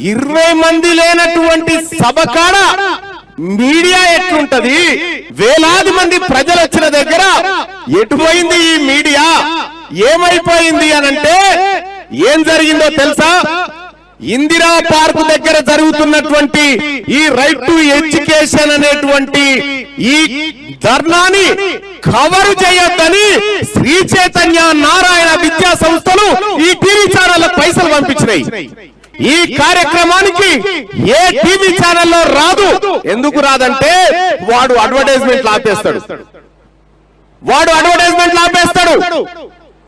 20 మంది లేనటువంటి సభ కాడ మీడియా ఎట్లుంటది? వేలాది మంది ప్రజలు వచ్చిన దగ్గర ఎటుపోయింది ఈ మీడియా? ఏమైపోయింది అనంటే ఏం జరిగిందో తెలుసా? ఇందిరా పార్క్ దగ్గర జరుగుతున్నటువంటి ఈ రైట్ టు ఎడ్యుకేషన్ అనేటువంటి ఈ ధర్నాని కవర్ చేయొద్దని శ్రీ చైతన్య నారాయణ విద్యా సంస్థలు ఈ టీవీ ఛానళ్ళకు పైసలు పంపించినాయి. ఈ కార్యక్రమానికి ఏ టీవీ ఛానల్లో రాదు. ఎందుకు రాదంటే వాడు అడ్వర్టైజ్మెంట్లు ఆపేస్తాడు,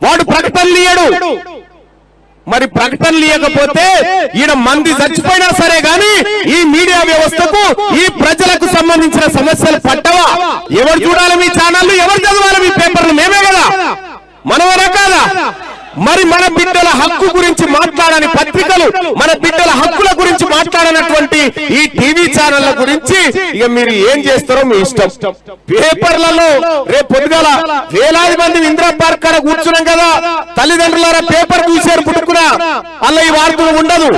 వాడు ప్రకటనలు ఇయ్యడు. మరి ప్రకటనలు ఇవ్వకపోతే ఈయన మంది చచ్చిపోయినా సరే గాని ఈ మీడియా వ్యవస్థకు ఈ ప్రజలకు సంబంధించిన సమస్యలు పట్టవా? ఎవరు చూడాలి మీ ఛానళ్ళు? ఎవరు చదవాలి మీ పేపర్లు? మేమే కదా, మనవరా కాదా? మరి మన బిడ్డల హక్కు గురించి మాట్లాడని పత్రికలు, మన బిడ్డల హక్కుల గురించి మాట్లాడనటువంటి ఈ టీవీ ఛానళ్ల గురించి ఇక మీరు ఏం చేస్తారో మీ ఇష్టం. పేపర్లలో రేపు పొద్దుగాల వేలాది మంది ఇందిరా పార్క్ కాడ కూర్చున్నాం కదా, తల్లిదండ్రులారా పేపర్ చూశారు పుట్టుకున్నా, అలా ఈ వార్తలు ఉండదు,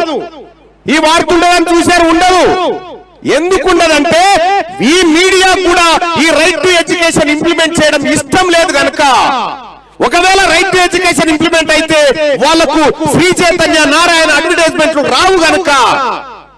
ఈ వార్త ఉండదని చూశారు ఉండదు. ఎందుకు ఉండదంటే ఈ మీడియా కూడా ఈ రైట్ టు ఎడ్యుకేషన్ ఇంప్లిమెంట్ చేయడం ఇష్టం లేదు కనుక. ఒకవేళ రైట్ టు ఎడ్యుకేషన్ ఇంప్లిమెంట్ అయితే వాళ్లకు శ్రీ చైతన్య నారాయణ అడ్వర్టైజ్మెంట్లు రావు గనుక